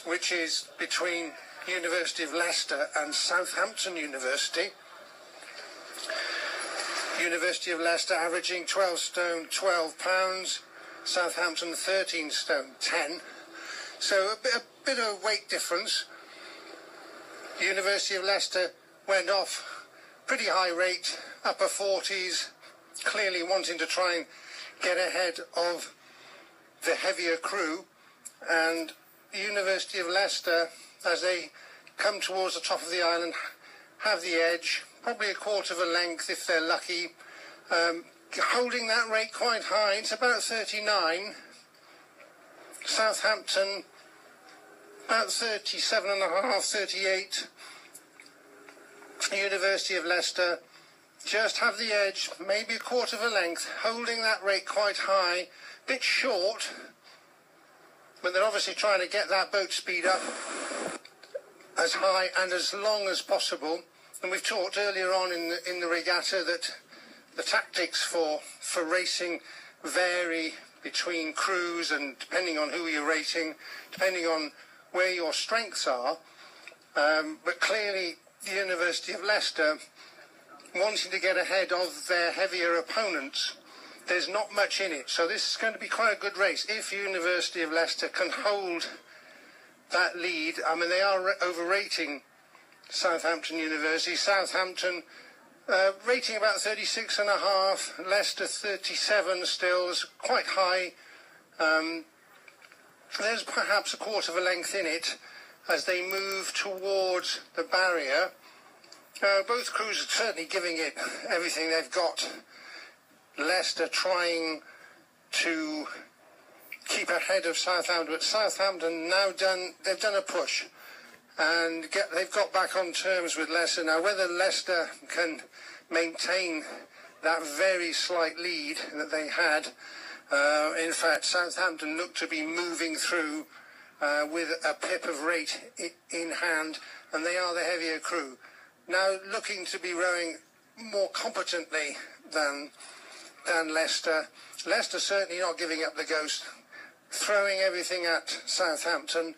which is between University of Leicester and Southampton University. University of Leicester averaging 12 stone 12 pounds, Southampton 13 stone 10. So a bit of weight difference. University of Leicester went off pretty high rate, upper 40s, clearly wanting to try and get ahead of the heavier crew. And University of Leicester, as they come towards the top of the island, have the edge, probably a quarter of a length if they're lucky, holding that rate quite high. It's about 39. Southampton about 37.5, 38. University of Leicester just have the edge, maybe a quarter of a length, holding that rate quite high, bit short, but they're obviously trying to get that boat speed up as high and as long as possible. And we've talked earlier on in the regatta that the tactics for racing vary between crews, and depending on who you're racing, depending on where your strengths are. But clearly the University of Leicester, wanting to get ahead of their heavier opponents, there's not much in it. So this is going to be quite a good race if University of Leicester can hold that lead. I mean, they are overrating Southampton University. Southampton rating about 36.5, Leicester 37 still, is quite high. There's perhaps a quarter of a length in it as they move towards the barrier. Both crews are certainly giving it everything they've got. Leicester trying to keep ahead of Southampton, but Southampton they've done a push and they've got back on terms with Leicester. Now, whether Leicester can maintain that very slight lead that they had, in fact, Southampton looked to be moving through with a pip of rate in hand, and they are the heavier crew. Now looking to be rowing more competently than Leicester. Leicester certainly not giving up the ghost, throwing everything at Southampton.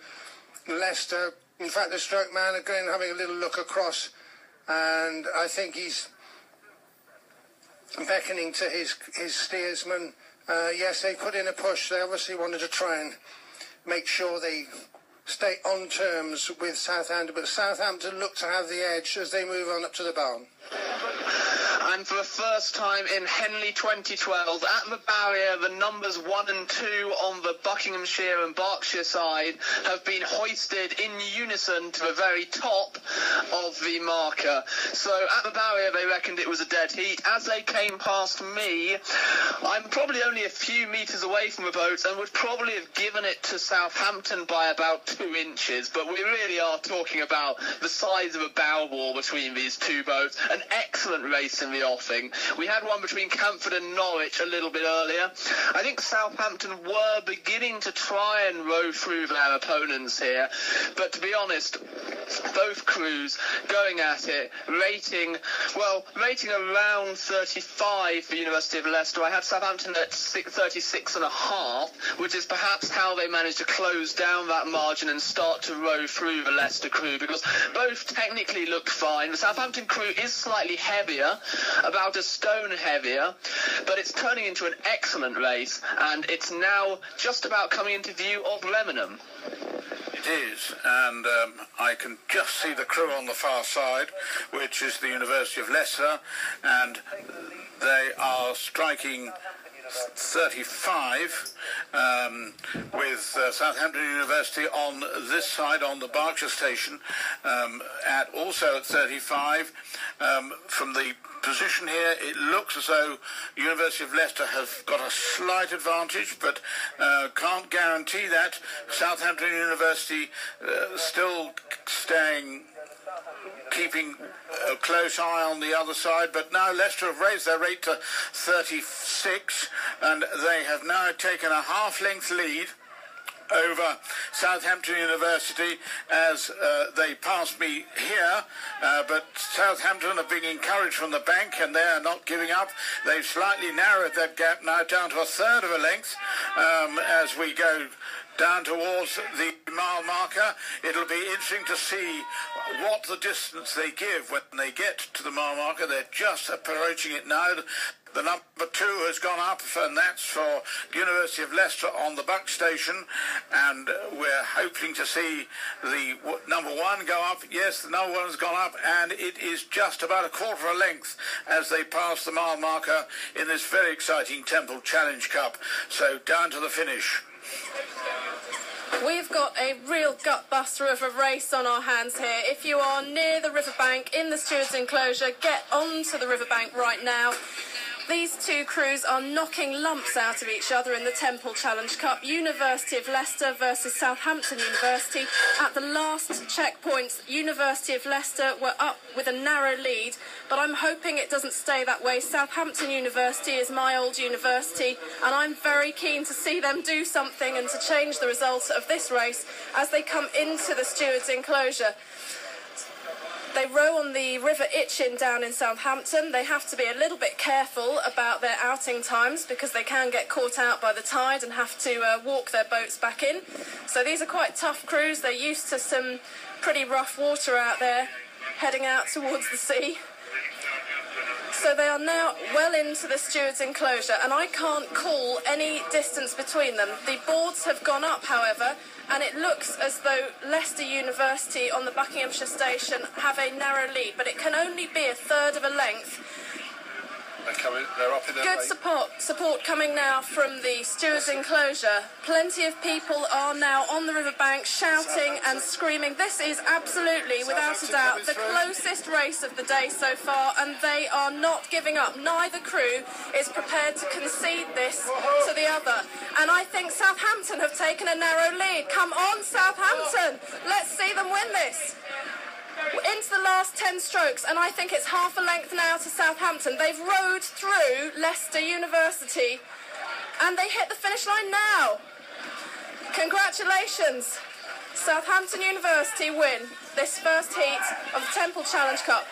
Leicester, in fact, the stroke man again having a little look across, and I think he's beckoning to his steersman. Yes, they put in a push. They obviously wanted to try and make sure they stay on terms with Southampton, but Southampton look to have the edge as they move on up to the barn. And for the first time in Henley 2012, at the barrier, the numbers 1 and 2 on the Buckinghamshire and Berkshire side have been hoisted in unison to the very top of the marker. So at the barrier, they reckoned it was a dead heat. As they came past me, I'm probably only a few metres away from the boat and would probably have given it to Southampton by about 2 inches. But we really are talking about the size of a bow wall between these two boats. An excellent race in the offing. We had one between Camford and Norwich a little bit earlier. I think Southampton were beginning to try and row through their opponents here, but to be honest, both crews going at it, rating around 35 for University of Leicester. I had Southampton at 36.5, which is perhaps how they managed to close down that margin and start to row through the Leicester crew, because both technically looked fine. The Southampton crew is slightly heavier, about a stone heavier, but it's turning into an excellent race, and it's now just about coming into view of Lebanon. It is, and I can just see the crew on the far side, which is the University of Leicester, and they are striking 35 with Southampton University on this side on the Berkshire station also at 35. From the position here, it looks as though University of Leicester have got a slight advantage, but can't guarantee that. Southampton University still keeping a close eye on the other side, but now Leicester have raised their rate to 36, and they have now taken a half-length lead over Southampton University as they passed me here, but Southampton are being encouraged from the bank, and they are not giving up. They've slightly narrowed that gap now down to a third of a length as we go down towards the mile marker. It'll be interesting to see what the distance they give when they get to the mile marker. They're just approaching it now. The number 2 has gone up, and that's for University of Leicester on the Buck Station, and we're hoping to see the number 1 go up. Yes, the number 1 has gone up, and it is just about a quarter of a length as they pass the mile marker in this very exciting Temple Challenge Cup. So down to the finish. We've got a real gut-buster of a race on our hands here. If you are near the riverbank in the Stewards' enclosure, get onto the riverbank right now. These two crews are knocking lumps out of each other in the Temple Challenge Cup. University of Leicester versus Southampton University. At the last checkpoints, University of Leicester were up with a narrow lead, but I'm hoping it doesn't stay that way. Southampton University is my old university, and I'm very keen to see them do something and to change the result of this race as they come into the Stewards' enclosure. They row on the River Itchen down in Southampton. They have to be a little bit careful about their outing times because they can get caught out by the tide and have to walk their boats back in. So these are quite tough crews. They're used to some pretty rough water out there, heading out towards the sea. So they are now well into the Stewards' enclosure, and I can't call any distance between them. The boards have gone up, however, and it looks as though Leicester University on the Buckinghamshire station have a narrow lead, but it can only be a third of a length. They're up in their Good support coming now from the Stewards' enclosure. Plenty of people are now on the riverbank shouting and screaming. This is absolutely, without a doubt, the closest race of the day so far, and they are not giving up. Neither crew is prepared to concede this to the other. And I think Southampton have taken a narrow lead. Come on, Southampton! Let's see them win this. Into the last 10 strokes, and I think it's half a length now to Southampton. They've rowed through Leicester University, and they hit the finish line now. Congratulations. Southampton University win this first heat of the Temple Challenge Cup.